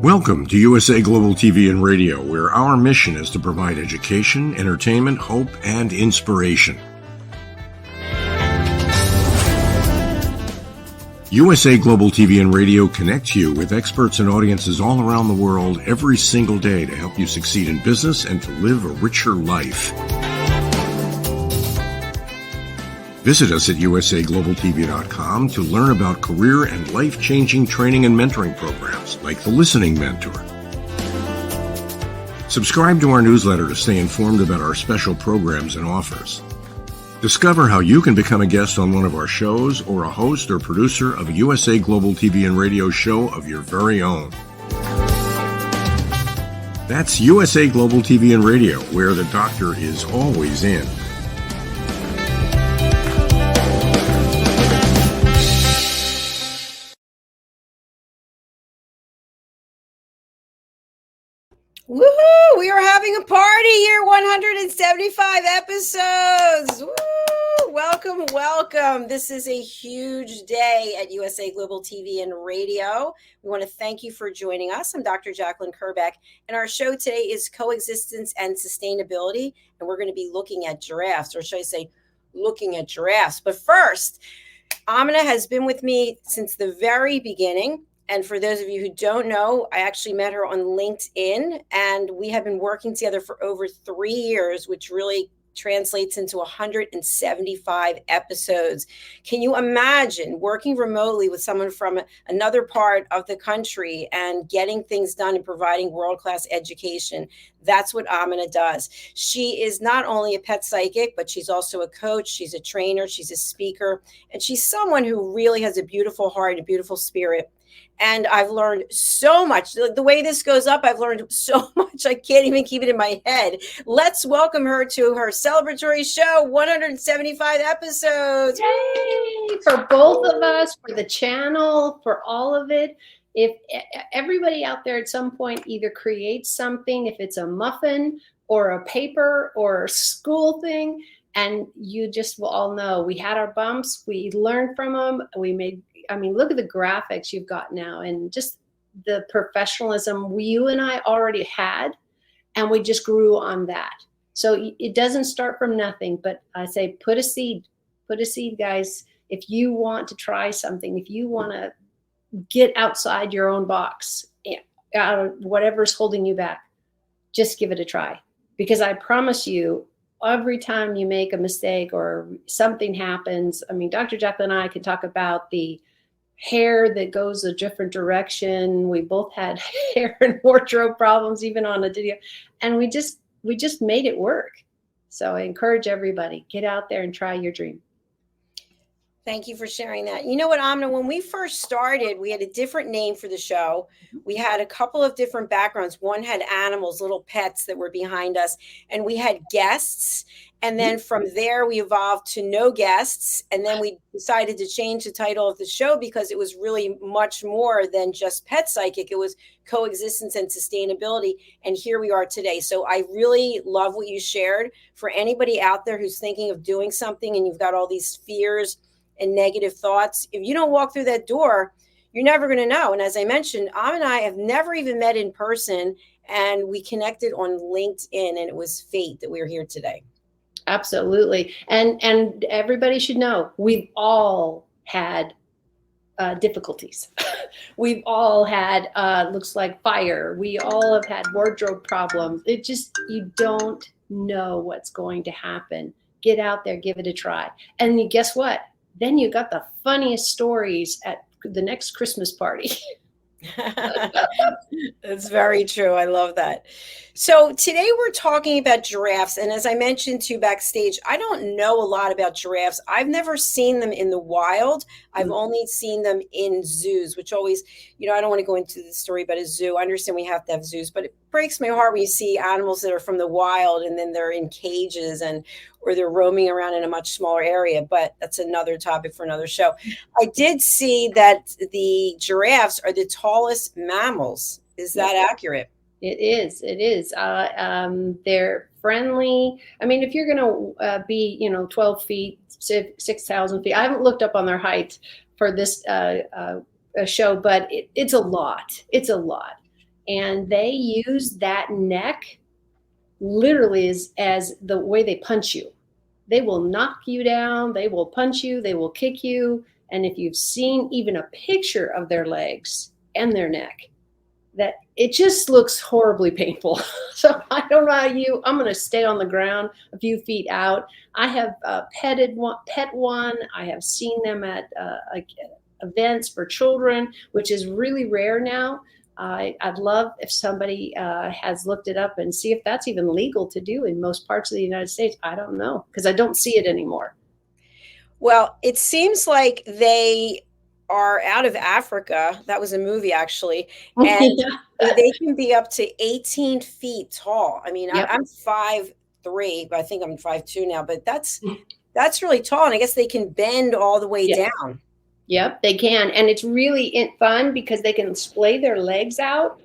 Welcome to USA Global TV and Radio, where our mission is to provide education, entertainment, hope, and inspiration. USA Global TV and Radio connects you with experts and audiences all around the world every single day to help you succeed in business and to live a richer life. Visit us at usaglobaltv.com to learn about career and life-changing training and mentoring programs like the Listening Mentor. Subscribe to our newsletter to stay informed about our special programs and offers. Discover how you can become a guest on one of our shows or a host or producer of a USA Global TV and Radio show of your very own. That's USA Global TV and Radio, where the doctor is always in. Woohoo! We are having a party here, 175 episodes. Woo! Welcome, welcome. This is a huge day at USA Global TV and Radio. We want to thank you for joining us. I'm Dr. Jacalyn Kerbeck, and our show today is Coexistence and Sustainability, and we're going to be looking at giraffes, or should I say looking at giraffes. But first, Aminah has been with me since the very beginning. And for those of you who don't know, I actually met her on LinkedIn, and we have been working together for over 3 years, which really translates into 175 episodes. Can you imagine working remotely with someone from another part of the country and getting things done and providing world-class education? That's what Aminah does. She is not only a pet psychic, but she's also a coach. She's a trainer. She's a speaker. And she's someone who really has a beautiful heart and a beautiful spirit. And I've learned so much. The way this goes up, I've learned so much. I can't even keep it in my head. Let's welcome her to her celebratory show, 175 episodes. Yay! For both of us, for the channel, for all of it. If everybody out there at some point either creates something, if it's a muffin or a paper or a school thing, and you just will all know we had our bumps, we learned from them, look at the graphics you've got now and just the professionalism you and I already had, and we just grew on that. So it doesn't start from nothing, but I say put a seed, guys. If you want to try something, if you want to get outside your own box, out of whatever's holding you back, just give it a try. Because I promise you, every time you make a mistake or something happens, Dr. Jacalyn and I can talk about the hair that goes a different direction. We both had hair and wardrobe problems, even on a video, and we just made it work. So I encourage everybody, get out there and try your dream. Thank you for sharing that. You know what, Aminah, when we first started, we had a different name for the show. We had a couple of different backgrounds. One had animals, little pets that were behind us, and we had guests. And then from there, we evolved to no guests. And then we decided to change the title of the show because it was really much more than just pet psychic. It was coexistence and sustainability. And here we are today. So I really love what you shared. For anybody out there who's thinking of doing something and you've got all these fears and negative thoughts, if you don't walk through that door, you're never going to know. And as I mentioned, Am and I have never even met in person, and we connected on LinkedIn, and it was fate that we are here today. Absolutely. And everybody should know, we've all had difficulties. We've all had, looks like fire. We all have had wardrobe problems. It just, you don't know what's going to happen. Get out there, give it a try. And guess what? Then you got the funniest stories at the next Christmas party. That's very true. I love that. So today we're talking about giraffes. And as I mentioned to you backstage, I don't know a lot about giraffes. I've never seen them in the wild. I've only seen them in zoos, which always, I don't want to go into the story about a zoo. I understand we have to have zoos, but it breaks my heart when you see animals that are from the wild and then they're in cages or they're roaming around in a much smaller area. But that's another topic for another show. I did see that the giraffes are the tallest mammals. Is that accurate? It is. They're friendly. If you're going to be, 12 feet, 6,000 feet, I haven't looked up on their height for this show, but it's a lot. It's a lot. and they use that neck literally as the way they punch you. They will knock you down, they will punch you, they will kick you. And if you've seen even a picture of their legs and their neck, that it just looks horribly painful. So I don't know how I'm going to stay on the ground a few feet out. I have pet one. I have seen them at events for children, which is really rare now. I'd love if somebody has looked it up and see if that's even legal to do in most parts of the United States. I don't know, because I don't see it anymore. Well, it seems like they are out of Africa. That was a movie, actually. And they can be up to 18 feet tall. I mean, Yep. I'm 5'3", but I think I'm 5'2" now, but that's really tall. And I guess they can bend all the way down. Yep, they can. And it's really fun because they can splay their legs out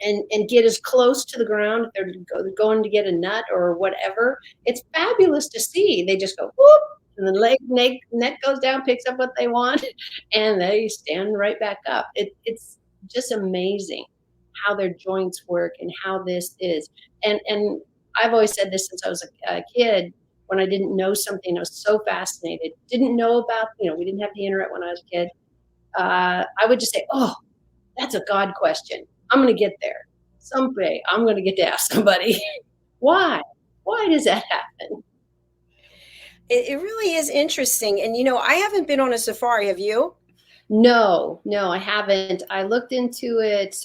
and get as close to the ground if they're going to get a nut or whatever. It's fabulous to see. They just go whoop, and the neck goes down, picks up what they want, and they stand right back up. It's just amazing how their joints work and how this is. And I've always said this since I was a kid. When I didn't know something, I was so fascinated. Didn't know about, we didn't have the internet when I was a kid. I would just say, oh, that's a God question. I'm going to get there. Someday I'm going to get to ask somebody, why? Why does that happen? It really is interesting. And, I haven't been on a safari. Have you? No, I haven't. I looked into it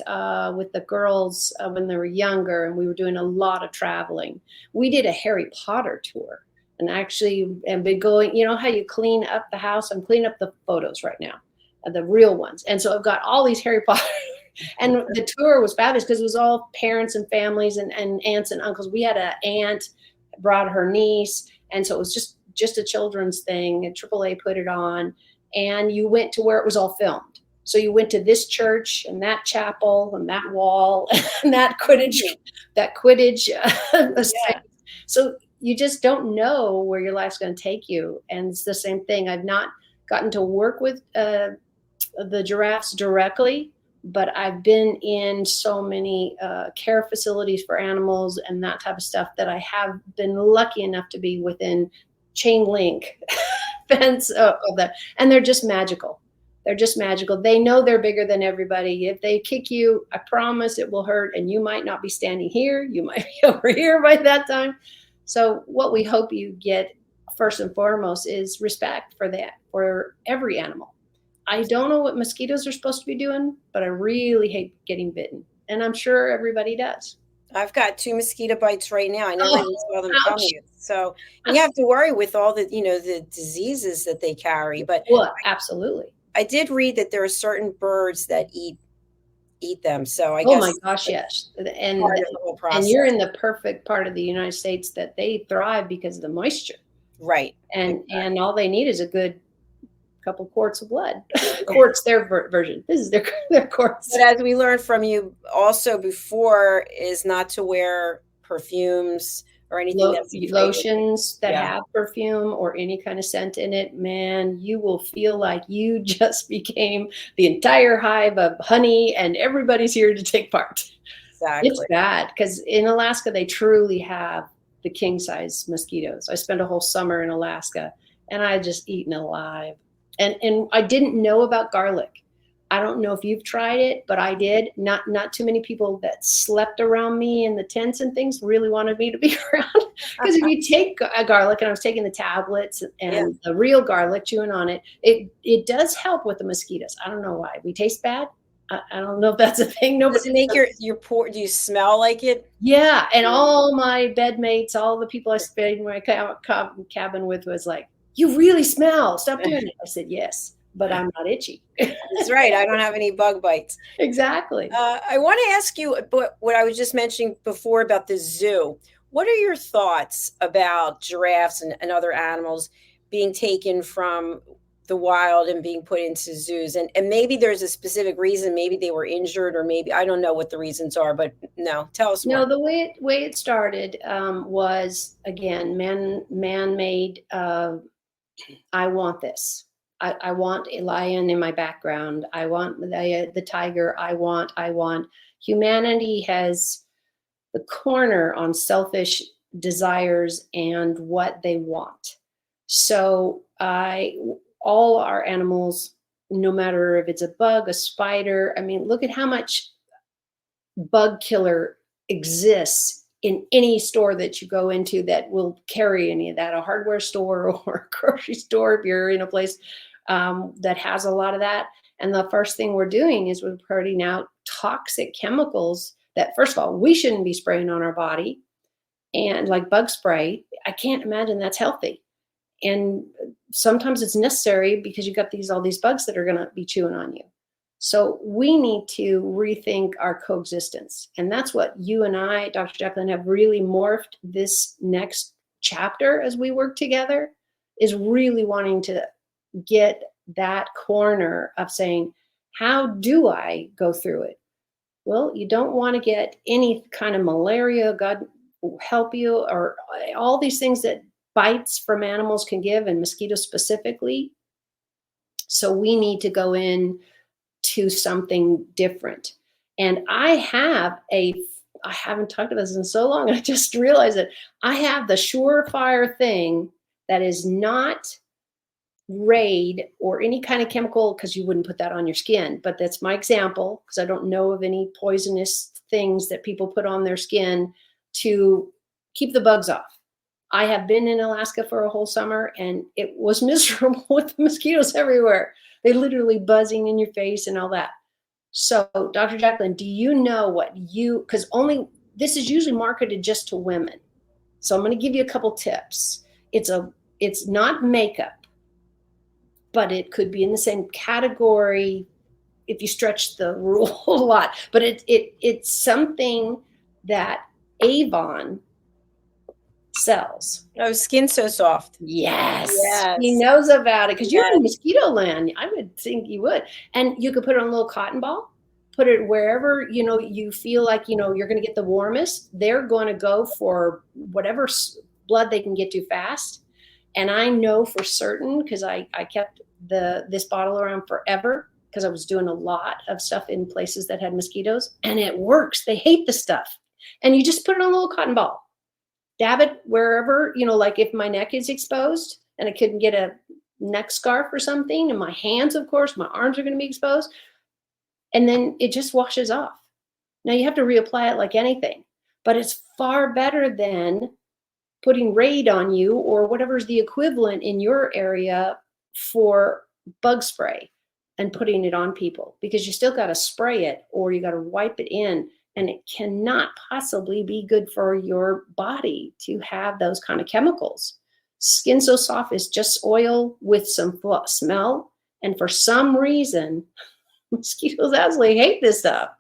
with the girls when they were younger, and we were doing a lot of traveling. We did a Harry Potter tour. And actually, and been going, how you clean up the house? I'm cleaning up the photos right now, the real ones. And so I've got all these Harry Potter. And the tour was fabulous because it was all parents and families and aunts and uncles. We had an aunt brought her niece. And so it was just a children's thing. And AAA put it on. And you went to where it was all filmed. So you went to this church and that chapel and that wall and that Quidditch. So you just don't know where your life's going to take you. And it's the same thing. I've not gotten to work with the giraffes directly, but I've been in so many care facilities for animals and that type of stuff that I have been lucky enough to be within chain link fence of that. And they're just magical. They're just magical. They know they're bigger than everybody. If they kick you, I promise it will hurt. And you might not be standing here. You might be over here by that time. So what we hope you get first and foremost is respect for every animal. I don't know what mosquitoes are supposed to be doing, but I really hate getting bitten. And I'm sure everybody does. I've got 2 mosquito bites right now. I never even saw them coming. So you have to worry with all the, the diseases that they carry. But absolutely. I did read that there are certain birds that eat them. So I guess. Oh my gosh, yes. And you're in the perfect part of the United States that they thrive because of the moisture. Right. And all they need is a good couple quarts of blood. Quarts, their version. This is their quarts. But as we learned from you also before, is not to wear perfumes or anything lotions that have perfume or any kind of scent in it. Man, you will feel like you just became the entire hive of honey and everybody's here to take part. Exactly. It's bad because in Alaska, they truly have the king size mosquitoes. I spent a whole summer in Alaska and I just eaten alive. And I didn't know about garlic. I don't know if you've tried it, but I did. Not too many people that slept around me in the tents and things really wanted me to be around. Because if you take a garlic, and I was taking the tablets and the real garlic, chewing on it, it does help with the mosquitoes. I don't know why. We taste bad. I don't know if that's a thing. Does it make your pore? Do you smell like it? Yeah. And all my bedmates, all the people I stayed in my cabin with was like, you really smell. Stop doing it. I said, yes, but I'm not itchy. That's right. I don't have any bug bites. Exactly. I want to ask you what I was just mentioning before about the zoo. What are your thoughts about giraffes and other animals being taken from the wild and being put into zoos? And maybe there's a specific reason. Maybe they were injured, or maybe I don't know what the reasons are. But no, tell us more. No, the way it started was, again, man-made. I want this. I want a lion in my background. I want the tiger. I want. Humanity has the corner on selfish desires and what they want. So all our animals, no matter if it's a bug, a spider, I mean, look at how much bug killer exists in any store that you go into that will carry any of that, a hardware store or a grocery store, if you're in a place that has a lot of that. And the first thing we're doing is we're putting out toxic chemicals that, first of all, we shouldn't be spraying on our body. And like bug spray, I can't imagine that's healthy. And sometimes it's necessary because you've got all these bugs that are going to be chewing on you. So we need to rethink our coexistence. And that's what you and I, Dr. Jacalyn, have really morphed this next chapter as we work together, is really wanting to get that corner of saying, how do I go through it? Well, you don't want to get any kind of malaria, God help you, or all these things that bites from animals can give, and mosquitoes specifically. So we need to go in to something different. And I haven't talked about this in so long, I just realized that I have the surefire thing that is not Raid or any kind of chemical, because you wouldn't put that on your skin, but that's my example, because I don't know of any poisonous things that people put on their skin to keep the bugs off. I have been in Alaska for a whole summer, and it was miserable with mosquitoes everywhere. They literally buzzing in your face and all that. So, Dr. Jacalyn, do you know because this is usually marketed just to women. So I'm going to give you a couple tips. It's not makeup, but it could be in the same category if you stretch the rule a lot. But it's something that Avon sells. Oh, Skin So Soft. Yes. He knows about it because you're in mosquito land. I would think you would. And you could put it on a little cotton ball, put it wherever, you feel like, you're going to get the warmest. They're going to go for whatever blood they can get to fast. And I know for certain, because I kept this bottle around forever, because I was doing a lot of stuff in places that had mosquitoes, and it works. They hate the stuff. And you just put it on a little cotton ball. Dab it wherever, like if my neck is exposed and I couldn't get a neck scarf or something, and my hands, of course, my arms are going to be exposed, and then it just washes off. Now you have to reapply it like anything, but it's far better than putting Raid on you or whatever's the equivalent in your area for bug spray and putting it on people, because you still got to spray it or you got to wipe it in. And it cannot possibly be good for your body to have those kind of chemicals. Skin So Soft is just oil with some smell. And for some reason, mosquitoes absolutely hate this stuff.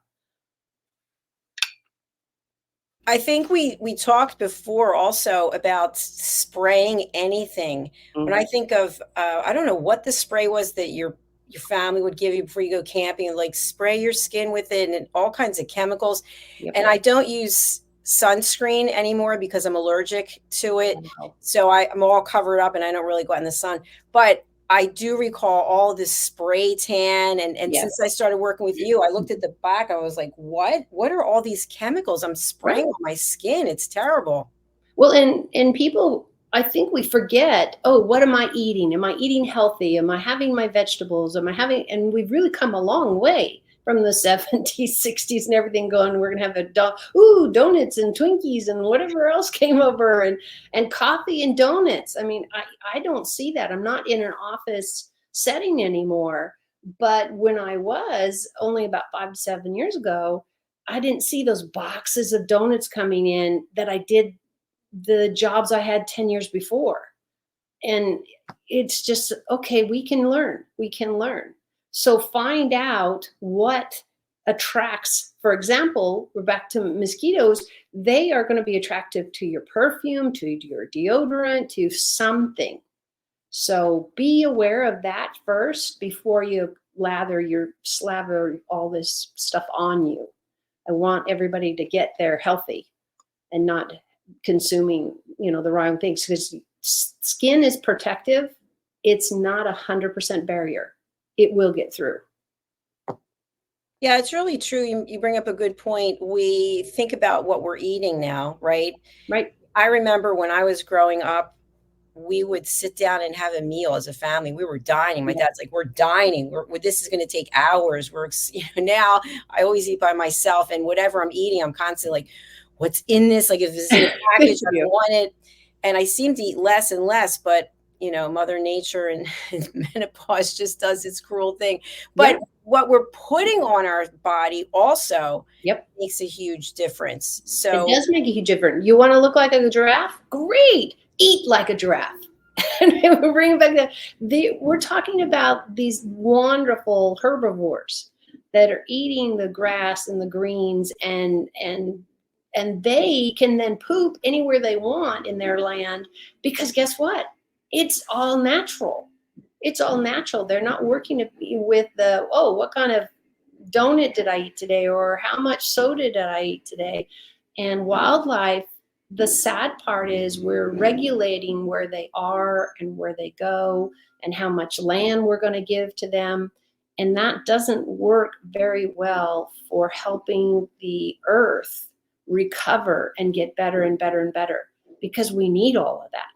I think we talked before also about spraying anything. Mm-hmm. When I think of, I don't know what the spray was that your family would give you before you go camping, and like spray your skin with it and all kinds of chemicals. Yep. And I don't use sunscreen anymore because I'm allergic to it. Wow. So I'm all covered up and I don't really go out in the sun. But I do recall all this spray tan. And yes. Since I started working with you, I looked at the back. I was like, what are all these chemicals I'm spraying on my skin? It's terrible. Well, and people, I think we forget, what am I eating? Am I eating healthy? Am I having my vegetables? And we've really come a long way from the 70s, 60s and everything going, we're going to have donuts and Twinkies and whatever else came over and coffee and donuts. I mean, I don't see that. I'm not in an office setting anymore. But when I was only about 5 to 7 years ago, I didn't see those boxes of donuts coming in that I did the jobs I had 10 years before. And it's just, okay, we can learn. So find out what attracts, for example, we're back to mosquitoes. They are going to be attractive to your perfume, to your deodorant, to something. So be aware of that first before you slather all this stuff on you. I want everybody to get there healthy and not consuming, the wrong things, because skin is protective it's not 100% barrier. It will get through. Yeah, it's really true. You bring up a good point. We think about what we're eating now, right? Right. I remember when I was growing up, we would sit down and have a meal as a family. We were dining. My dad's like, we're dining. This is going to take hours. Now I always eat by myself, and whatever I'm eating, I'm constantly like, what's in this? Like, if it's in a package, I don't want it. And I seem to eat less and less, but Mother Nature and menopause just does its cruel thing. But what we're putting on our body also makes a huge difference. So it does make a huge difference. You want to look like a giraffe? Great. Eat like a giraffe. And we're bringing back we're talking about these wonderful herbivores that are eating the grass and the greens, and they can then poop anywhere they want in their land, because guess what? It's all natural. It's all natural. They're not working with what kind of donut did I eat today, or how much soda did I eat today? And wildlife, the sad part is we're regulating where they are and where they go and how much land we're going to give to them. And that doesn't work very well for helping the earth recover and get better and better and better, because we need all of that.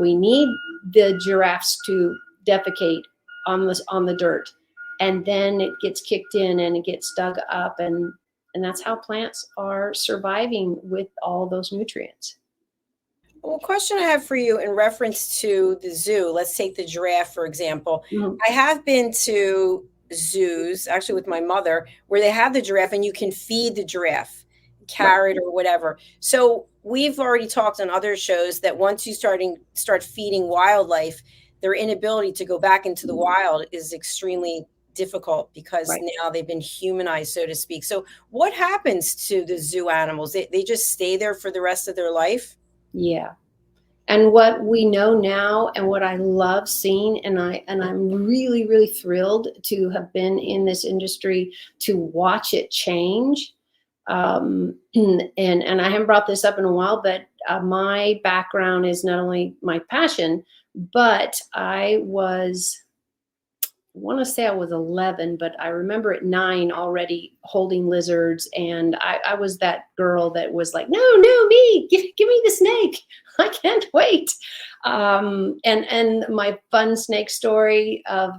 We need the giraffes to defecate on the dirt, and then it gets kicked in and it gets dug up, and that's how plants are surviving with all those nutrients. Well, a question I have for you in reference to the zoo, let's take the giraffe, for example. Mm-hmm. I have been to zoos, actually with my mother, where they have the giraffe and you can feed the giraffe carrot or whatever. So we've already talked on other shows that once you start feeding wildlife, their inability to go back into the wild is extremely difficult, because now they've been humanized, so to speak. So what happens to the zoo animals? They just stay there for the rest of their life? Yeah. And what we know now, and what I love seeing, and I'm really, really thrilled to have been in this industry to watch it change. And I haven't brought this up in a while, but my background is not only my passion, but I want to say I was 11, but I remember at 9 already holding lizards. And I was that girl that was like, no, me, give me the snake. I can't wait. And my fun snake story of,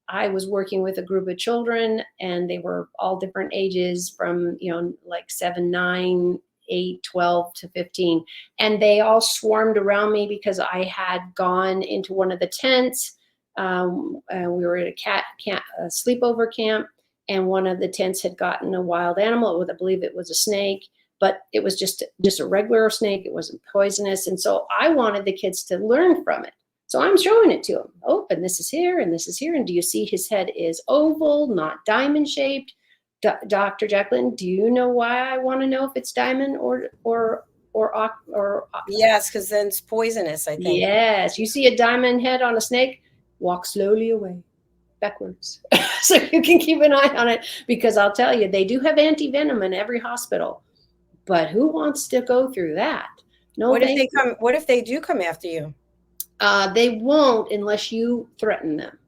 I was working with a group of children, and they were all different ages from, like 7, 9, 8, 12 to 15. And they all swarmed around me because I had gone into one of the tents. We were at a sleepover camp, and one of the tents had gotten a wild animal. I believe it was a snake, but it was just a regular snake. It wasn't poisonous. And so I wanted the kids to learn from it. So I'm showing it to them. Oh, and this is here, and this is here. And do you see his head is oval, not diamond shaped? Dr. Jacalyn, do you know why I want to know if it's diamond or Yes, because then it's poisonous, I think. Yes, you see a diamond head on a snake, walk slowly away, backwards. So you can keep an eye on it, because I'll tell you, they do have anti-venom in every hospital. But who wants to go through that? No. What if they do come after you? They won't, unless you threaten them.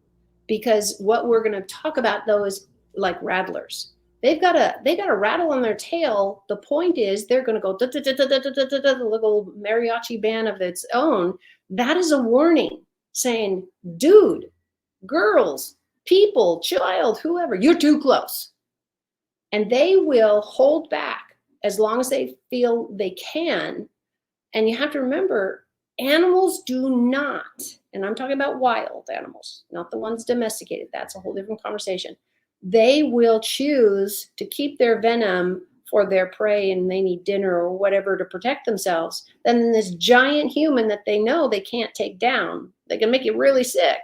Because what we're going to talk about, though, is like rattlers. They've got a rattle on their tail. The point is, they're going to go the little mariachi band of its own. That is a warning, saying, dude, girls, people, child, whoever, you're too close. And they will hold back as long as they feel they can. And you have to remember, animals do not, and I'm talking about wild animals, not the ones domesticated. That's a whole different conversation. They will choose to keep their venom for their prey, and they need dinner or whatever to protect themselves, than this giant human that they know they can't take down. They can make you really sick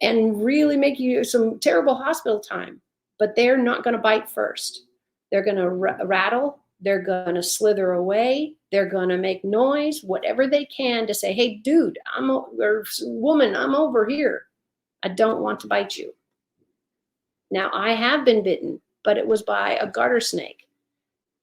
and really make you some terrible hospital time, but they're not going to bite first. They're going to rattle. They're going to slither away. They're going to make noise, whatever they can, to say, hey, dude, or woman, I'm over here. I don't want to bite you. Now, I have been bitten, but it was by a garter snake.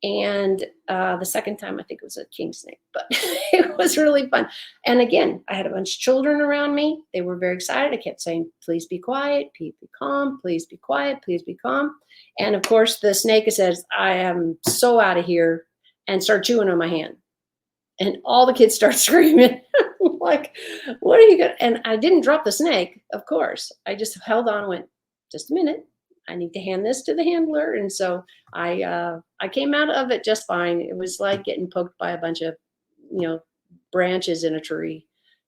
And the second time, I think it was a king snake, but it was really fun. And again, I had a bunch of children around me. They were very excited. I kept saying, please be quiet, please be calm, please be quiet, please be calm. And of course, the snake says, I am so out of here, and start chewing on my hand. And all the kids start screaming, like, what are you going to? And I didn't drop the snake, of course. I just held on and went, just a minute. I need to hand this to the handler. And so I came out of it just fine. It was like getting poked by a bunch of, branches in a tree.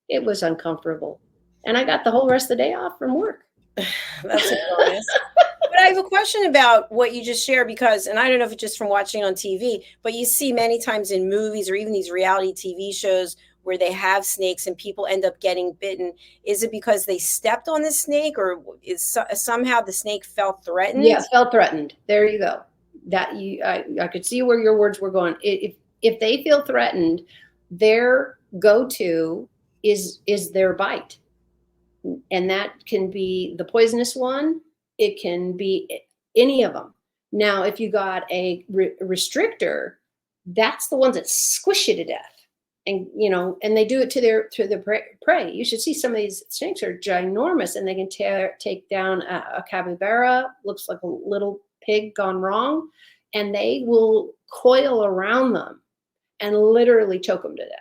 It was uncomfortable. And I got the whole rest of the day off from work. That's a bonus. But I have a question about what you just shared, because, and I don't know if it's just from watching on TV, but you see many times in movies or even these reality TV shows where they have snakes and people end up getting bitten. Is it because they stepped on the snake, or is somehow the snake felt threatened? Yeah, felt threatened. There you go. That I could see where your words were going. If they feel threatened, their go-to is their bite. And that can be the poisonous one. It can be any of them. Now, if you got a restrictor, that's the ones that squish you to death. And, and they do it to their prey. You should see some of these snakes are ginormous, and they can take down a capybara, looks like a little pig gone wrong, and they will coil around them and literally choke them to death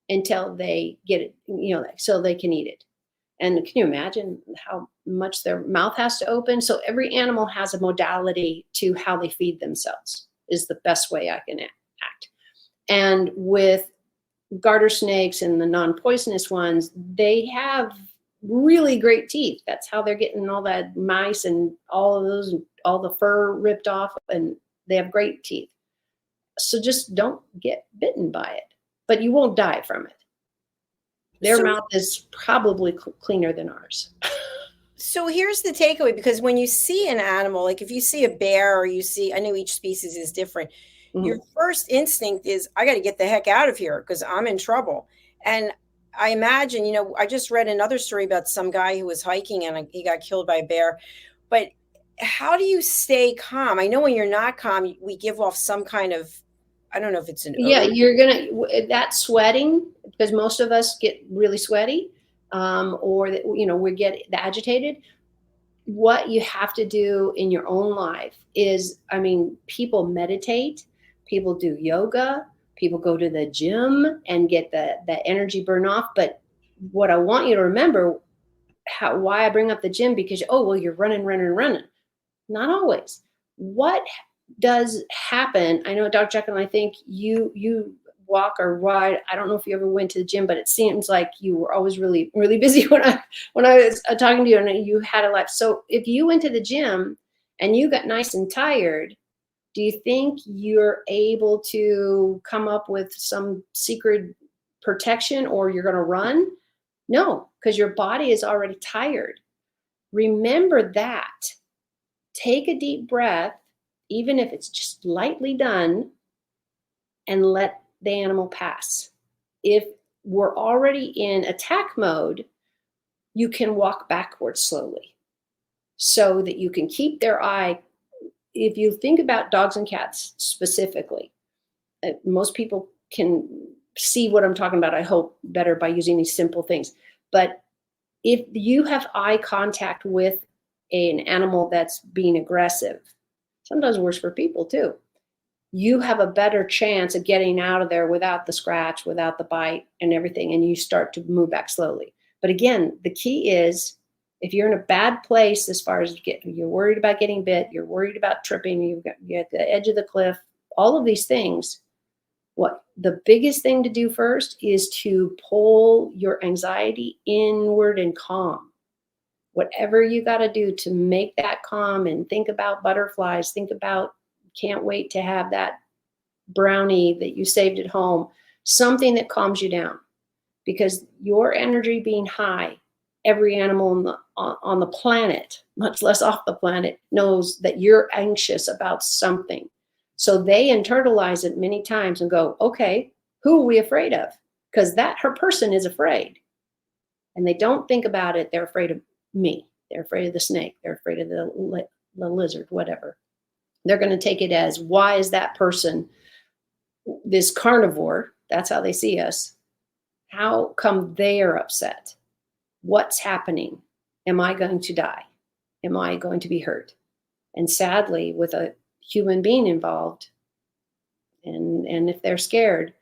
until they get it, so they can eat it. And can you imagine how much their mouth has to open? So every animal has a modality to how they feed themselves, is the best way I can act. And with garter snakes and the non-poisonous ones, they have really great teeth. That's how they're getting all that mice and all of those, all the fur ripped off, and they have great teeth. So just don't get bitten by it, but you won't die from it. Their mouth is probably cleaner than ours. So here's the takeaway, because when you see an animal, like if you see a bear or I know each species is different. Mm-hmm. Your first instinct is, I got to get the heck out of here because I'm in trouble. And I imagine, I just read another story about some guy who was hiking and he got killed by a bear. But how do you stay calm? I know when you're not calm, we give off some kind of, I don't know if it's an odor. You're that sweating, because most of us get really sweaty, or we get agitated. What you have to do in your own life is, people meditate, people do yoga, people go to the gym and get the energy burn off. But what I want you to remember, why I bring up the gym, because you're running. Not always. What does happen? I know, Dr. Jacalyn, I think you walk or ride. I don't know if you ever went to the gym, but it seems like you were always really, really busy when I was talking to you, and you had a life. So if you went to the gym and you got nice and tired, do you think you're able to come up with some secret protection, or you're going to run? No, because your body is already tired. Remember that. Take a deep breath, even if it's just lightly done, and let the animal pass. If we're already in attack mode, you can walk backwards slowly so that you can keep their eye. If you think about dogs and cats specifically, most people can see what I'm talking about, I hope, better by using these simple things. But if you have eye contact with an animal that's being aggressive, sometimes worse for people too, you have a better chance of getting out of there without the scratch, without the bite and everything, and you start to move back slowly. But again, the key is, if you're in a bad place as far as you're worried about getting bit, you're worried about tripping, you're at the edge of the cliff, all of these things, what the biggest thing to do first is to pull your anxiety inward and calm. Whatever you got to do to make that calm, and think about butterflies, think about, can't wait to have that brownie that you saved at home, something that calms you down. Because your energy being high, every animal on the planet, much less off the planet, knows that you're anxious about something. So they internalize it many times and go, okay, who are we afraid of? Because her person is afraid. And they don't think about it. They're afraid of me. They're afraid of the snake. They're afraid of the lizard, whatever. They're going to take it as, why is that person, this carnivore, that's how they see us, how come they are upset? What's happening? Am I going to die? Am I going to be hurt? And sadly, with a human being involved, and if they're scared,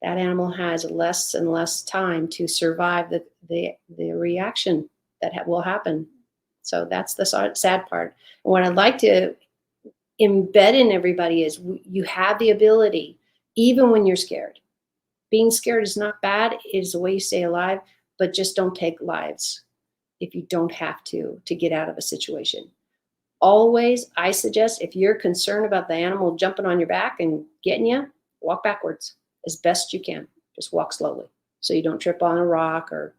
that animal has less and less time to survive the reaction that will happen. So that's the sad part. And what I'd like to embed in everybody is you have the ability, even when you're scared. Being scared is not bad. It is the way you stay alive, but just don't take lives if you don't have to get out of a situation. Always, I suggest, if you're concerned about the animal jumping on your back and getting you, walk backwards as best you can. Just walk slowly so you don't trip on a rock or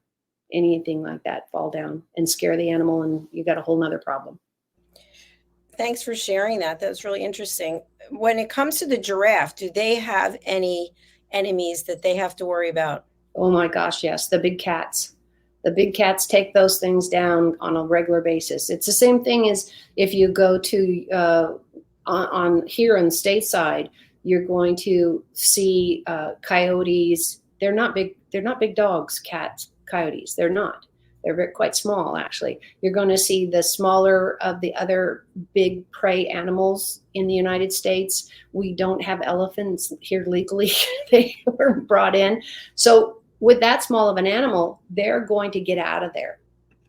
anything like that, fall down and scare the animal, and you got a whole nother problem. Thanks for sharing that. That was really interesting. When it comes to the giraffe, do they have any enemies that they have to worry about? Oh my gosh, yes. The big cats. The big cats take those things down on a regular basis. It's the same thing as if you go to on here on the stateside, you're going to see coyotes. They're not big. They're not big dogs. Cats, coyotes. They're not. They're quite small, actually. You're going to see the smaller of the other big prey animals in the United States. We don't have elephants here legally. They were brought in. So with that small of an animal, they're going to get out of there,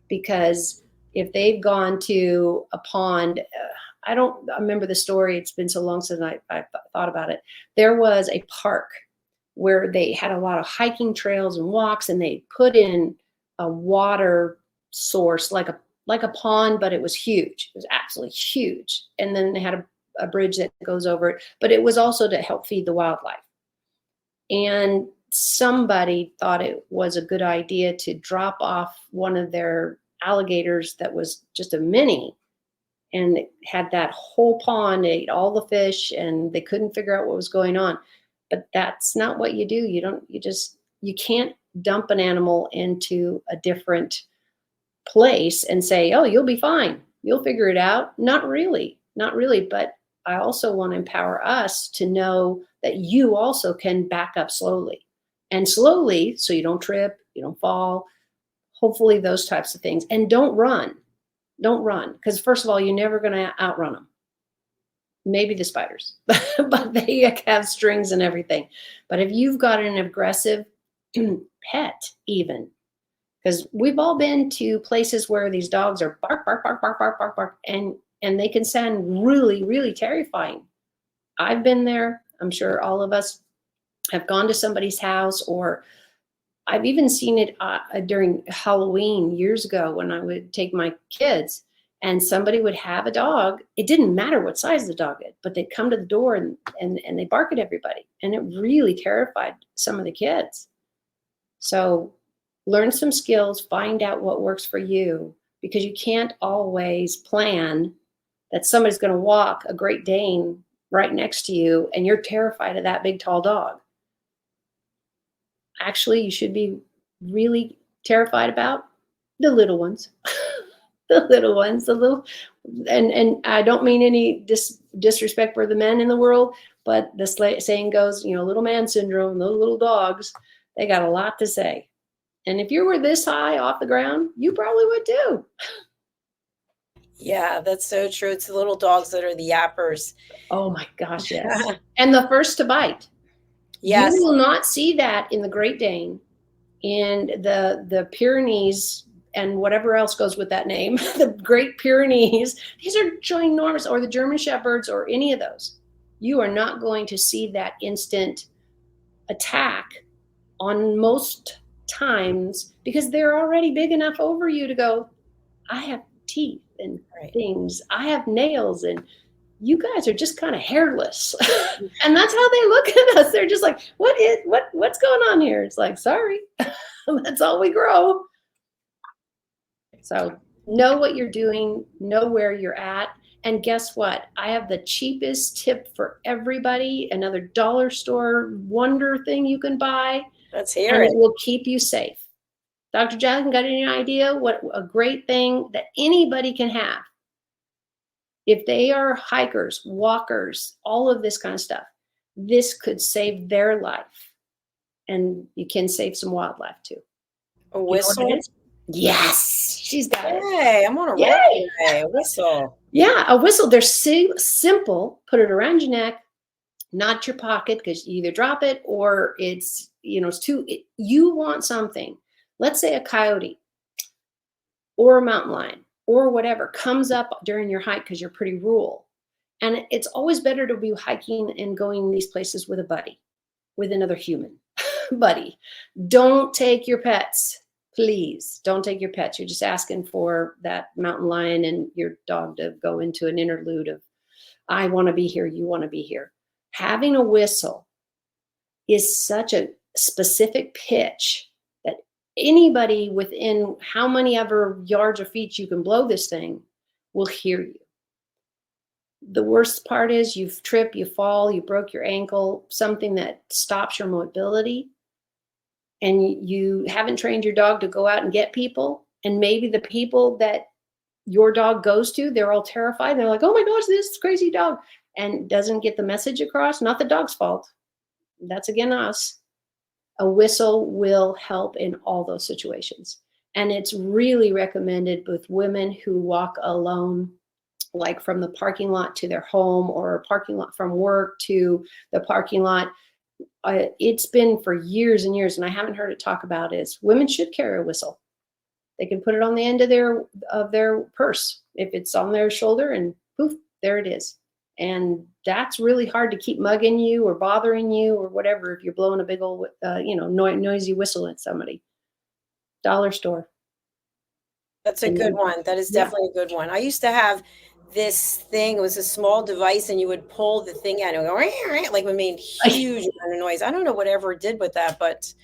because if they've gone to a pond, I don't remember the story. It's been so long since I thought about it. There was a park where they had a lot of hiking trails and walks, and they put in a water source like a pond, but it was huge. It was absolutely huge. And then they had a bridge that goes over it, but it was also to help feed the wildlife. And somebody thought it was a good idea to drop off one of their alligators that was just a mini, and it had that whole pond, ate all the fish, and they couldn't figure out what was going on. But that's not what you do. You can't dump an animal into a different place and say, oh, you'll be fine, you'll figure it out. Not really. But I also want to empower us to know that you also can back up slowly, so you don't trip, you don't fall, hopefully those types of things. And don't run, because first of all, you're never going to outrun them. Maybe the spiders, but they have strings and everything. But if you've got an aggressive pet, even, because we've all been to places where these dogs are bark, bark, bark, bark, bark, bark, bark, and they can sound really, really terrifying. I've been there. I'm sure all of us have gone to somebody's house, or I've even seen it during Halloween years ago when I would take my kids, and somebody would have a dog. It didn't matter what size the dog is, but they'd come to the door and they bark at everybody. And it really terrified some of the kids. So learn some skills, find out what works for you, because you can't always plan that somebody's going to walk a Great Dane right next to you and you're terrified of that big, tall dog. Actually, you should be really terrified about the little ones. And I don't mean any disrespect for the men in the world, but the saying goes, little man syndrome, those little dogs, they got a lot to say. And if you were this high off the ground, you probably would too. Yeah, that's so true. It's the little dogs that are the yappers. Oh my gosh, yes. And the first to bite. Yes. You will not see that in the Great Dane, in the Pyrenees, and whatever else goes with that name, the Great Pyrenees. These are ginormous, or the German Shepherds, or any of those. You are not going to see that instant attack on most times, because they're already big enough over you to go, I have teeth and things. I have nails, and you guys are just kind of hairless. And that's how they look at us. They're just like, what's going on here? It's like, sorry, that's all we grow. So know what you're doing, know where you're at. And guess what? I have the cheapest tip for everybody, another dollar store wonder thing you can buy. Let's hear and it. It will keep you safe. Dr. Jacalyn, got any idea what a great thing that anybody can have If they are hikers, walkers, all of this kind of stuff, this could save their life. And you can save some wildlife too. A You know what whistle? it is? Yes, she's got it. Hey, I'm on a roll Yay. today. A whistle. Yeah, a whistle. They're simple. Put it around your neck, not your pocket, because you either drop it or it's, it's you want something. Let's say a coyote or a mountain lion or whatever comes up during your hike because you're pretty rural. And it's always better to be hiking and going these places with a buddy, with another human buddy. Don't take your pets. Please don't take your pets. You're just asking for that mountain lion and your dog to go into an interlude of, I want to be here, you want to be here. Having a whistle is such a specific pitch that anybody within how many ever yards or feet you can blow this thing will hear you. The worst part is you've tripped, you fall, you broke your ankle, something that stops your mobility, and you haven't trained your dog to go out and get people. And maybe the people that your dog goes to, they're all terrified. They're like, oh my gosh, this crazy dog, and doesn't get the message across. Not the dog's fault. That's again us. A whistle will help in all those situations. And it's really recommended with women who walk alone, like from the parking lot to their home, or a parking lot from work to the parking lot. It's been for years and years, and I haven't heard it talk about is women should carry a whistle. They can put it on the end of their purse if it's on their shoulder, and poof, there it is. And that's really hard to keep mugging you or bothering you or whatever if you're blowing a big old, noisy whistle at somebody. Dollar store. That's a good one. That is definitely a good one. I used to have this thing. It was a small device, and you would pull the thing out and go, like it made huge amount of noise. I don't know whatever it did with that, but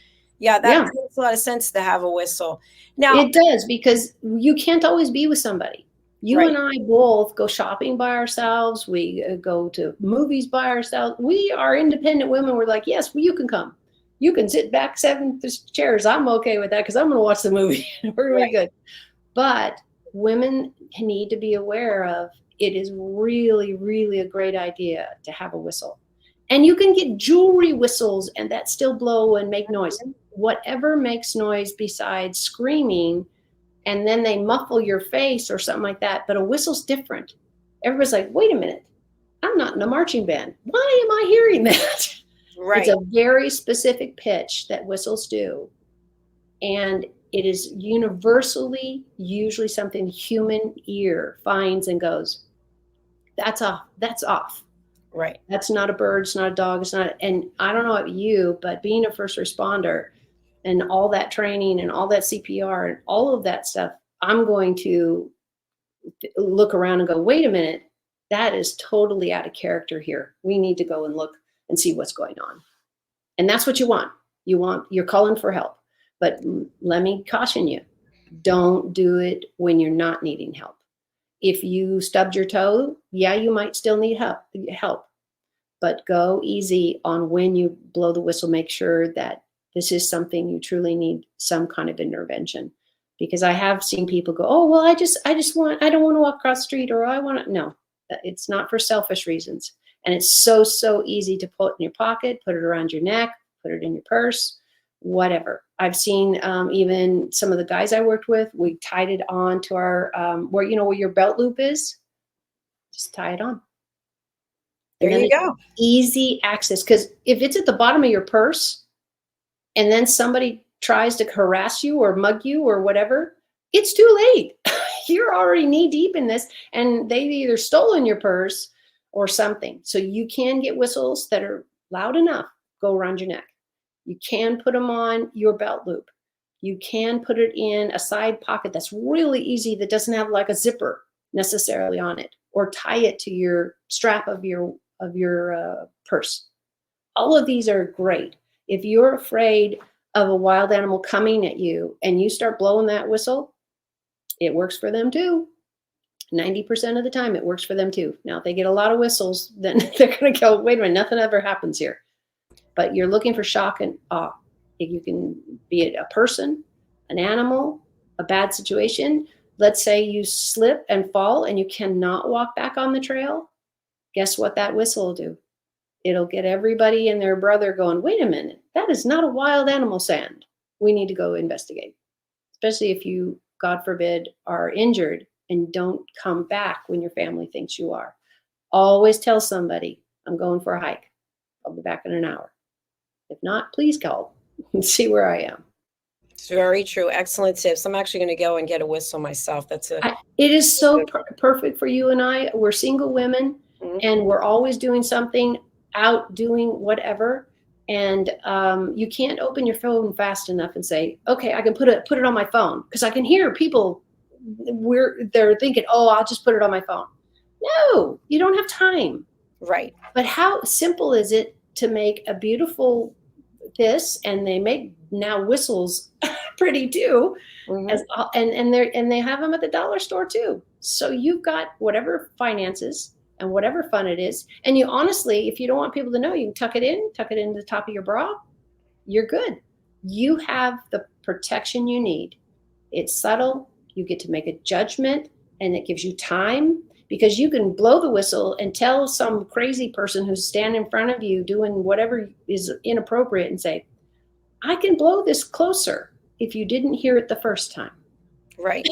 that makes a lot of sense to have a whistle. Now it does, because you can't always be with somebody. You and I both go shopping by ourselves. We go to movies by ourselves. We are independent women. We're like, yes, well, you can come. You can sit back 7 chairs. I'm okay with that because I'm going to watch the movie. We're really good. But women need to be aware of it is really, really a great idea to have a whistle. And you can get jewelry whistles and that still blow and make noise. Whatever makes noise besides screaming, and then they muffle your face or something like that. But a whistle's different. Everybody's like, wait a minute, I'm not in a marching band. Why am I hearing that? Right. It's a very specific pitch that whistles do. And it is universally usually something the human ear finds and goes, that's off, that's off. Right. That's not a bird, it's not a dog, it's not, and I don't know about you, but being a first responder and all that training and all that CPR and all of that stuff, I'm going to look around and go, wait a minute, that is totally out of character here. We need to go and look and see what's going on. And that's what you want. You're calling for help. But let me caution you, don't do it when you're not needing help. If you stubbed your toe, you might still need help. But go easy on when you blow the whistle. Make sure that this is something you truly need some kind of intervention. Because I have seen people go, oh, well, I don't want to walk across the street, or I want to. No, it's not for selfish reasons. And it's so easy to put in your pocket, put it around your neck, put it in your purse, whatever. I've seen even some of the guys I worked with, we tied it on to our, where your belt loop is, just tie it on. There you go. Easy access. Because if it's at the bottom of your purse and then somebody tries to harass you or mug you or whatever, it's too late. You're already knee deep in this, and they've either stolen your purse or something. So you can get whistles that are loud enough, go around your neck. You can put them on your belt loop. You can put it in a side pocket that's really easy, that doesn't have like a zipper necessarily on it, or tie it to your strap of your purse. All of these are great. If you're afraid of a wild animal coming at you and you start blowing that whistle, it works for them too. 90% of the time it works for them too. Now, if they get a lot of whistles, then they're going to go, wait a minute, nothing ever happens here. But you're looking for shock and awe. You can be it a person, an animal, a bad situation. let's say you slip and fall and you cannot walk back on the trail. Guess what that whistle will do? It'll get everybody and their brother going, wait a minute, that is not a wild animal sound. We need to go investigate. Especially if you, God forbid, are injured and don't come back when your family thinks you are. Always tell somebody, I'm going for a hike. I'll be back in an hour. If not, please call and see where I am. It's very true. Excellent tips. I'm actually going to go and get a whistle myself. It is so perfect for you and I. We're single women, and we're always doing something, out doing whatever. And you can't open your phone fast enough and say, okay, I can put it on my phone, because I can hear people they're thinking, oh, I'll just put it on my phone. No, you don't have time. Right. But how simple is it to make a beautiful this, and they make now whistles pretty too, and they have them at the dollar store too. So you've got whatever finances and whatever fun it is, and you honestly, if you don't want people to know, you can tuck it in the top of your bra. You're good. You have the protection you need. It's subtle. You get to make a judgment, and it gives you time, because you can blow the whistle and tell some crazy person who's standing in front of you doing whatever is inappropriate and say, I can blow this closer if you didn't hear it the first time. Right.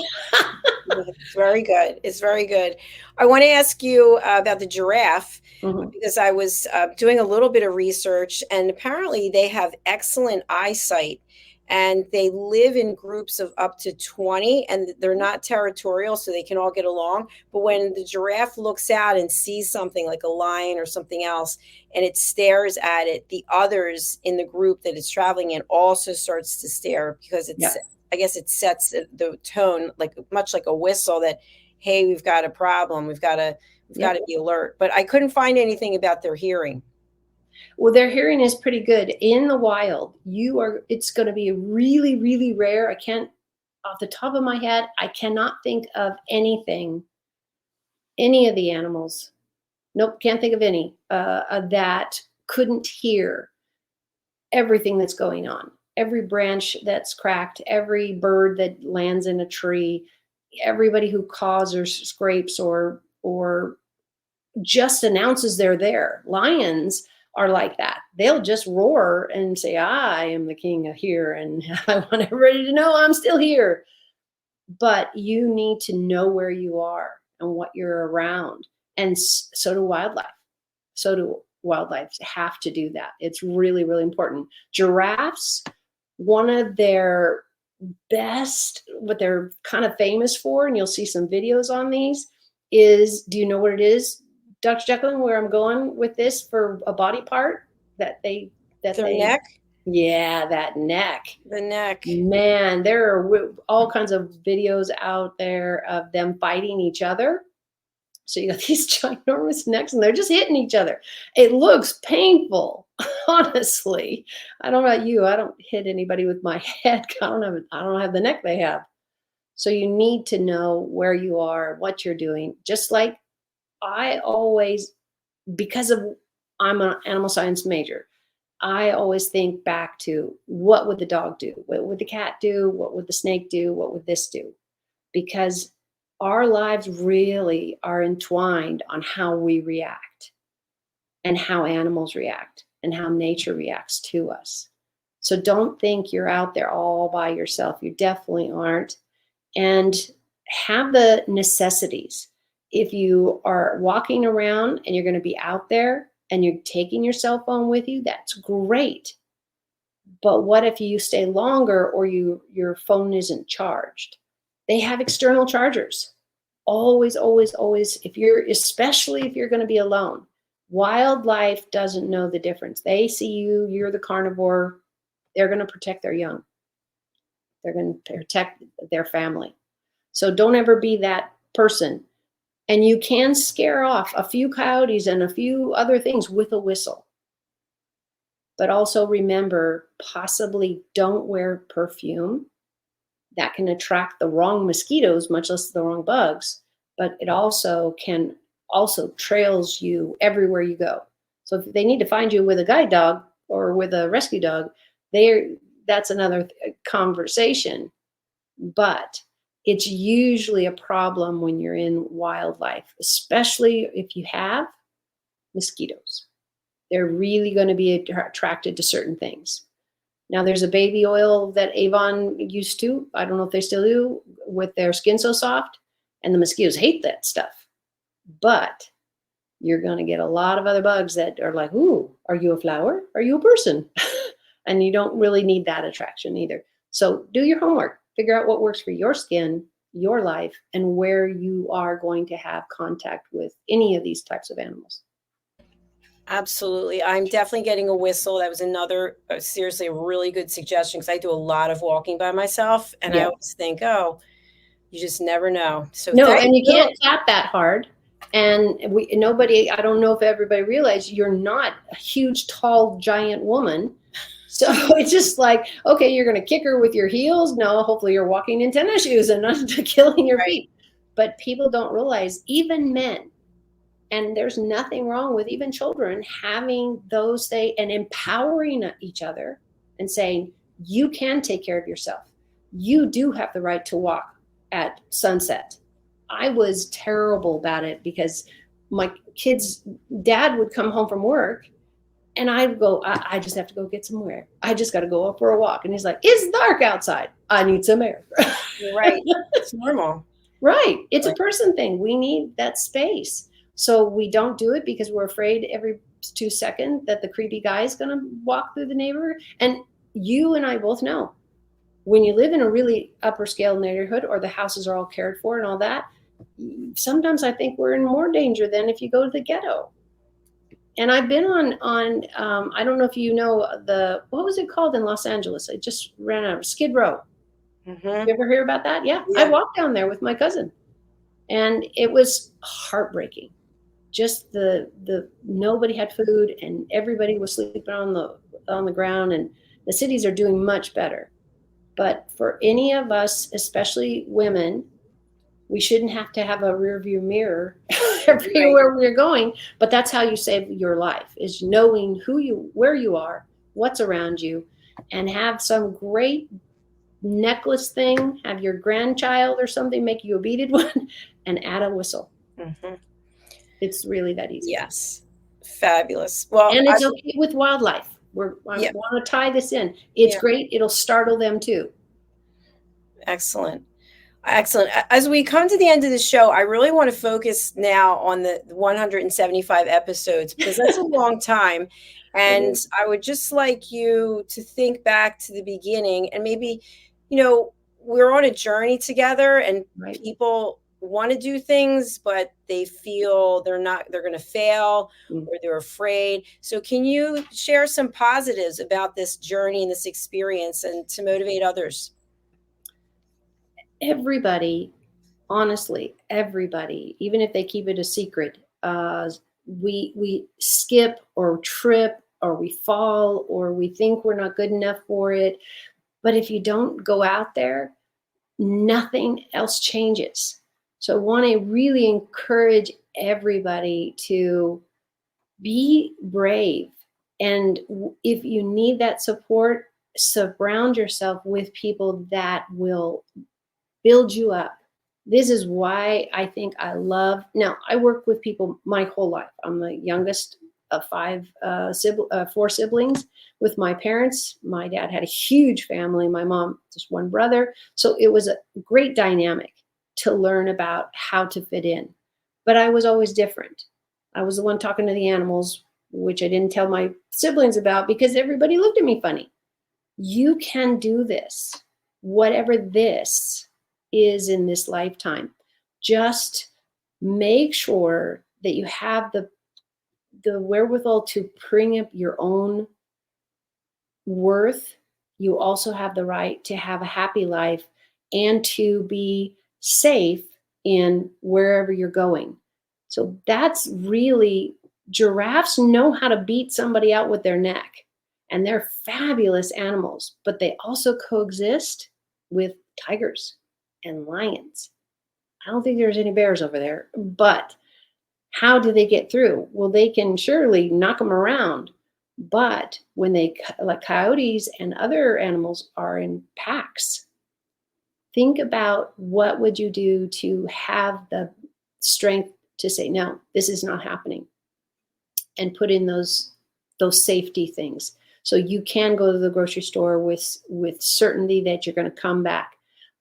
It's very good. It's very good. I want to ask you about the giraffe, because I was doing a little bit of research, and apparently they have excellent eyesight. And they live in groups of up to 20, and they're not territorial, so they can all get along. But when the giraffe looks out and sees something like a lion or something else, and it stares at it, the others in the group that it's traveling in also starts to stare, because I guess it sets the tone, much like a whistle, that, hey, we've got a problem. We've got to be alert. But I couldn't find anything about their hearing. Well, their hearing is pretty good. In the wild, it's going to be really, really rare. I can't, off the top of my head, I cannot think of any of the animals. Nope, can't think of any that couldn't hear everything that's going on. Every branch that's cracked, every bird that lands in a tree, everybody who caws or scrapes or just announces they're there. Lions are like that. They'll just roar and say, I am the king of here, and I want everybody to know I'm still here. But you need to know where you are and what you're around. And so do wildlife. Have to do that. It's really, really important. Giraffes, one of their best, what they're kind of famous for, and you'll see some videos on these, is, do you know what it is, Dr. Jacalyn, where I'm going with this, for a body part that their neck? Yeah, that neck. The neck. Man, there are all kinds of videos out there of them fighting each other. So you got these ginormous necks, and they're just hitting each other. It looks painful, honestly. I don't know about you. I don't hit anybody with my head. I don't have the neck they have. So you need to know where you are, what you're doing. Just like I always, because I'm an animal science major, I always think back to, what would the dog do? What would the cat do? What would the snake do? What would this do? Because our lives really are entwined on how we react, and how animals react, and how nature reacts to us. So don't think you're out there all by yourself. You definitely aren't. And have the necessities. If you are walking around and you're going to be out there and you're taking your cell phone with you, that's great. But what if you stay longer, or your phone isn't charged? They have external chargers. Always, always, always, especially if you're going to be alone. Wildlife doesn't know the difference. They see you're the carnivore. They're going to protect their young. They're going to protect their family. So don't ever be that person. And you can scare off a few coyotes and a few other things with a whistle. But also remember, possibly don't wear perfume. That can attract the wrong mosquitoes, much less the wrong bugs. But it also trails you everywhere you go. So if they need to find you with a guide dog or with a rescue dog, that's another conversation. But It's usually a problem when you're in wildlife, especially if you have mosquitoes. They're really going to be attracted to certain things. Now, there's a baby oil that Avon used to, I don't know if they still do, with their Skin So Soft, and the mosquitoes hate that stuff. But you're going to get a lot of other bugs that are like, ooh, are you a flower? Are you a person? And you don't really need that attraction either. So do your homework. Figure out what works for your skin, your life, and where you are going to have contact with any of these types of animals. Absolutely. I'm definitely getting a whistle. That was another, seriously, a really good suggestion, because I do a lot of walking by myself, and I always think, oh, you just never know. So no, and you can't tap that hard. And I don't know if everybody realized you're not a huge, tall, giant woman. So it's just like, okay, you're going to kick her with your heels. No, hopefully you're walking in tennis shoes and not killing your feet. But people don't realize, even men, and there's nothing wrong with even children having those and empowering each other and saying, you can take care of yourself. You do have the right to walk at sunset. I was terrible about it because my kid's dad would come home from work and I'd go, I just have to go get some air. I just got to go up for a walk. And he's like, it's dark outside. I need some air. Right. It's normal. Right. It's a person thing. We need that space. So we don't do it because we're afraid every 2 seconds that the creepy guy is going to walk through the neighborhood. And you and I both know, when you live in a really upper scale neighborhood, or the houses are all cared for and all that, sometimes I think we're in more danger than if you go to the ghetto. And I've been on I don't know if you know what was it called in Los Angeles? I just ran out of Skid Row. Mm-hmm. You ever hear about that? Yeah. I walked down there with my cousin, and it was heartbreaking. Just the nobody had food, and everybody was sleeping on the ground, and the cities are doing much better. But for any of us, especially women, we shouldn't have to have a rear view mirror everywhere we're going. But that's how you save your life, is knowing where you are, what's around you, and have some great necklace thing, have your grandchild or something make you a beaded one, and add a whistle. Mm-hmm. It's really that easy. Yes. Fabulous. Well, and it's okay with wildlife. I want to tie this in. It's great. It'll startle them too. Excellent. Excellent. As we come to the end of the show, I really want to focus now on the 175 episodes, because that's a long time. And I would just like you to think back to the beginning, and maybe, we're on a journey together, and people want to do things, but they feel they're going to fail, or they're afraid. So can you share some positives about this journey and this experience, and to motivate others? Everybody, honestly, everybody, even if they keep it a secret, we skip or trip, or we fall, or we think we're not good enough for it. But if you don't go out there, nothing else changes. So I want to really encourage everybody to be brave. And if you need that support, surround yourself with people that will build you up. This is why I think I work with people my whole life. I'm the youngest of 4 siblings with my parents. My dad had a huge family. My mom, just one brother. So it was a great dynamic to learn about how to fit in. But I was always different. I was the one talking to the animals, which I didn't tell my siblings about because everybody looked at me funny. You can do this, whatever this is in this lifetime. Just make sure that you have the wherewithal to bring up your own worth. You also have the right to have a happy life and to be safe in wherever you're going. So that's really, giraffes know how to beat somebody out with their neck, and they're fabulous animals, but they also coexist with tigers and lions. I don't think there's any bears over there, but how do they get through? Well, they can surely knock them around, but when like coyotes and other animals are in packs, think about what would you do to have the strength to say, no, this is not happening, and put in those safety things. So you can go to the grocery store with certainty that you're going to come back.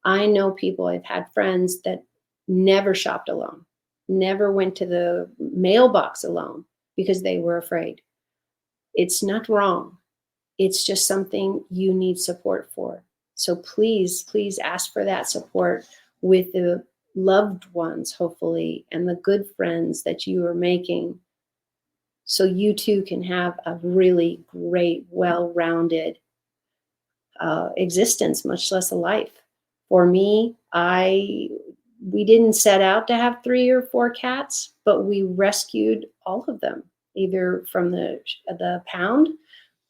I know people, I've had friends that never shopped alone, never went to the mailbox alone because they were afraid. It's not wrong. It's just something you need support for. So please, please ask for that support with the loved ones, hopefully, and the good friends that you are making, so you too can have a really great, well-rounded existence, much less a life. For me, we didn't set out to have 3 or 4 cats, but we rescued all of them, either from the pound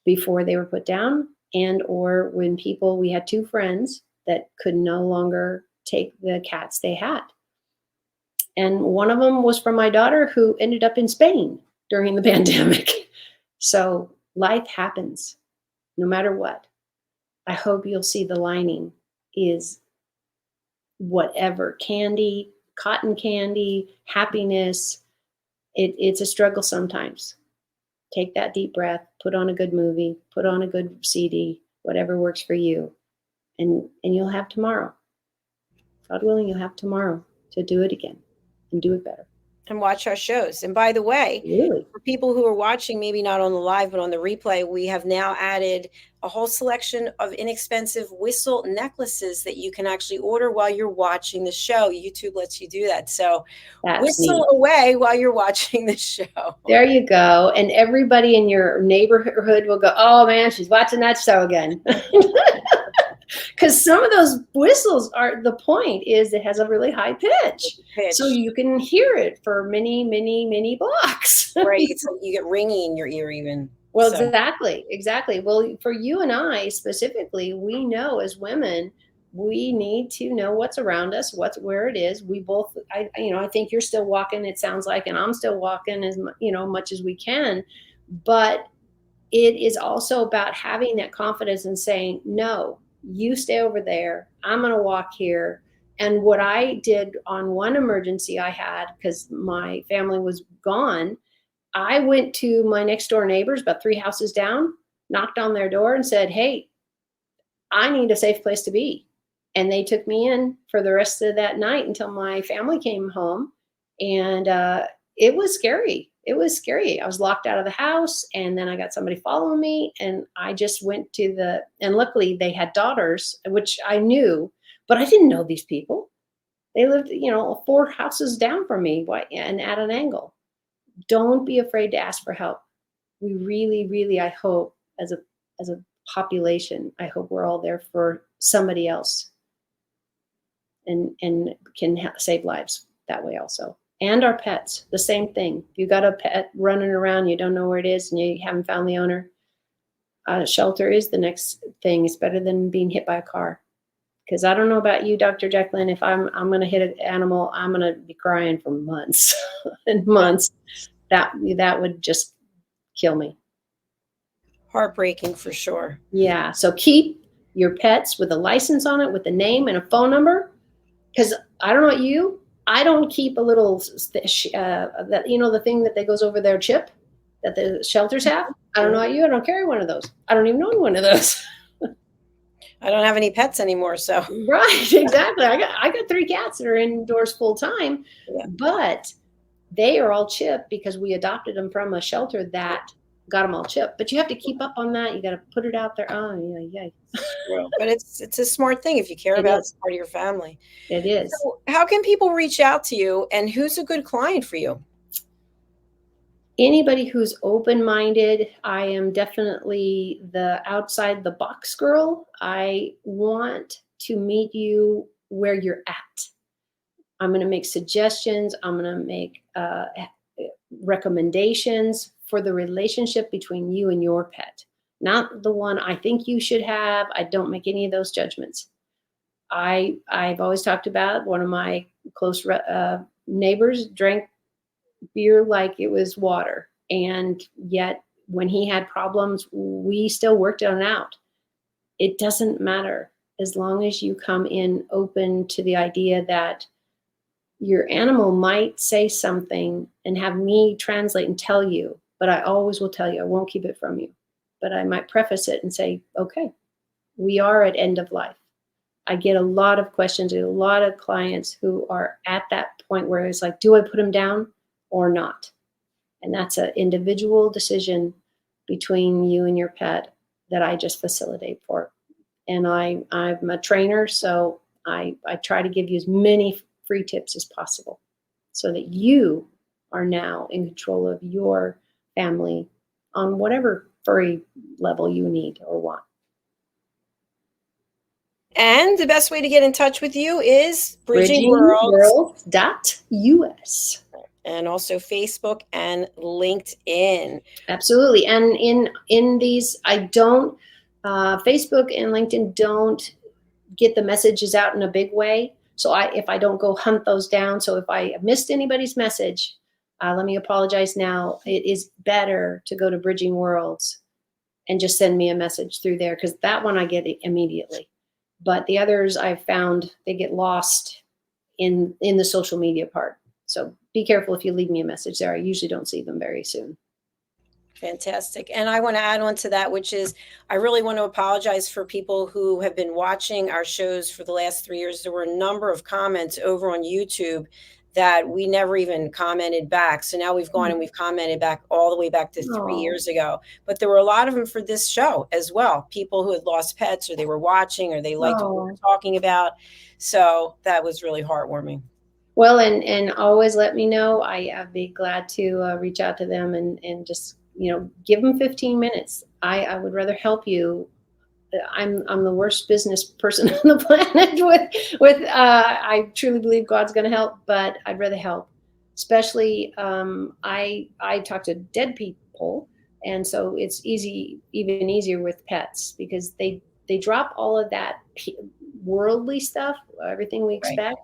before they were put down, and or when we had 2 friends that could no longer take the cats they had. And one of them was from my daughter, who ended up in Spain during the pandemic. So life happens no matter what. I hope you'll see the lining is whatever, candy, cotton candy, happiness. It's a struggle sometimes. Take that deep breath, put on a good movie, put on a good CD, whatever works for you. And you'll have tomorrow. God willing, you'll have tomorrow to do it again and do it better. And watch our shows. And by the way, really, for people who are watching, maybe not on the live, but on the replay, we have now added a whole selection of inexpensive whistle necklaces that you can actually order while you're watching the show. YouTube lets you do that. So whistle neat. away while you're watching the show. There you go. And everybody in your neighborhood will go, oh man, she's watching that show again. Because some of those whistles the point is it has a really high pitch. So you can hear it for many, many, many blocks. Right. So you get ringing in your ear even. Well, so. Exactly. Well, for you and I specifically, we know as women, we need to know what's around us, where it is. We both, I think you're still walking, it sounds like, and I'm still walking as much as we can. But it is also about having that confidence and saying, no, you stay over there. I'm going to walk here. And what I did on one emergency I had, because my family was gone, I went to my next door neighbors, about 3 houses down, knocked on their door and said, hey, I need a safe place to be. And they took me in for the rest of that night until my family came home. And it was scary. It was scary. I was locked out of the house, and then I got somebody following me, and I just went and luckily they had daughters, which I knew, but I didn't know these people. They lived, 4 houses down from me and at an angle. Don't be afraid to ask for help. We really, really, I hope as a population, I hope we're all there for somebody else and can save lives that way also. And our pets, the same thing. If you got a pet running around, you don't know where it is, and you haven't found the owner, shelter is the next thing. It's better than being hit by a car. Because I don't know about you, Dr. Jacalyn, if I'm going to hit an animal, I'm going to be crying for months and months. That would just kill me. Heartbreaking for sure. Yeah. So keep your pets with a license on it, with a name and a phone number. Because I don't know about you, I don't keep a little, the thing that goes over their chip that the shelters have. I don't know about you. I don't carry one of those. I don't even own one of those. I don't have any pets anymore, so. Right, exactly. I got 3 cats that are indoors full time, but they are all chipped because we adopted them from a shelter that got them all chipped. But you have to keep up on that. You got to put it out there. Oh, yeah. But it's a smart thing if you care about it. It's part of your family. It is. So how can people reach out to you, and who's a good client for you? Anybody who's open-minded. I am definitely the outside the box girl. I want to meet you where you're at. I'm going to make suggestions. I'm going to make recommendations for the relationship between you and your pet. Not the one I think you should have. I don't make any of those judgments. I've always talked about one of my close neighbors drank beer like it was water. And yet when he had problems, we still worked it out. It doesn't matter. as long as you come in open to the idea that your animal might say something and have me translate and tell you, but I always will tell you, I won't keep it from you. But I might preface it and say, okay, we are at end of life. I get a lot of questions, a lot of clients who are at that point where it's like, do I put them down or not? And that's an individual decision between you and your pet that I just facilitate for. And I'm a trainer, so I try to give you as many free tips as possible so that you are now in control of your family on whatever furry level you need or want. And the best way to get in touch with you is Bridging Worlds. Bridgingworlds.us. And also Facebook and LinkedIn. Absolutely. And in these, I don't, Facebook and LinkedIn don't get the messages out in a big way. So if I don't go hunt those down, so if I missed anybody's message, let me apologize now. It is better to go to Bridging Worlds and just send me a message through there, because that one I get immediately. But the others I've found, they get lost in the social media part. So be careful if you leave me a message there. I usually don't see them very soon. Fantastic. And I want to add on to that, which is I really want to apologize for people who have been watching our shows for the last 3 years. There were a number of comments over on YouTube that we never even commented back. So now we've gone and we've commented back all the way back to 3 years ago. But there were a lot of them for this show as well. People who had lost pets, or they were watching, or they liked what we were talking about. So that was really heartwarming. Well, and always let me know. I'd be glad to reach out to them and just, give them 15 minutes. I would rather help you. I'm the worst business person on the planet with I truly believe God's going to help, but I'd rather help. Especially I talk to dead people, and so it's even easier with pets, because they drop all of that worldly stuff, everything we expect, right,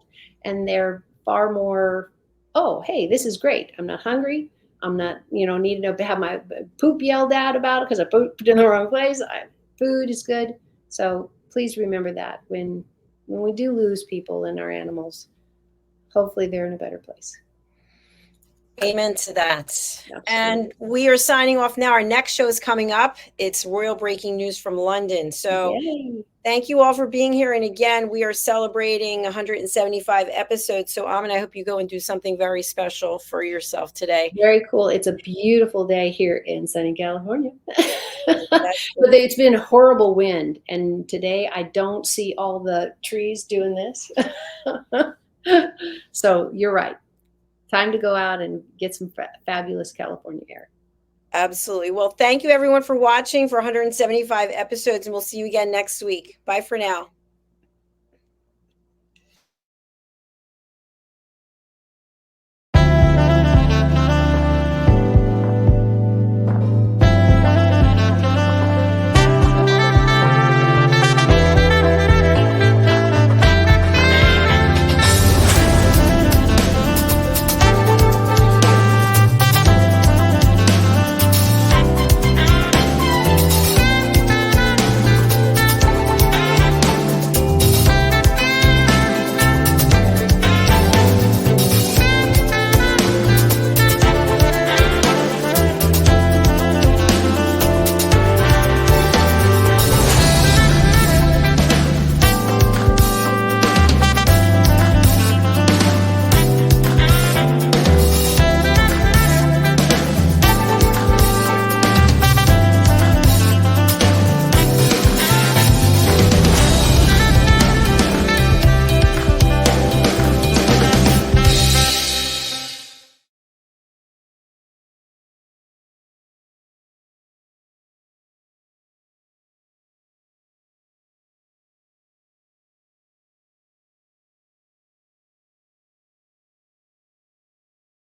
and they're far more, oh, hey, this is great. I'm not hungry. I'm not, needing to have my poop yelled at about it because I pooped in the wrong place. Food is good. So please remember that when we do lose people and our animals, hopefully they're in a better place. Amen to that. Absolutely. And we are signing off now. Our next show is coming up. It's Royal Breaking News from London. So Yay. Thank you all for being here. And again, we are celebrating 175 episodes. So Amin, I hope you go and do something very special for yourself today. Very cool. It's a beautiful day here in sunny California. But it's been horrible wind. And today I don't see all the trees doing this. So you're right. Time to go out and get some fabulous California air. Absolutely. Well, thank you everyone for watching for 175 episodes, and we'll see you again next week. Bye for now.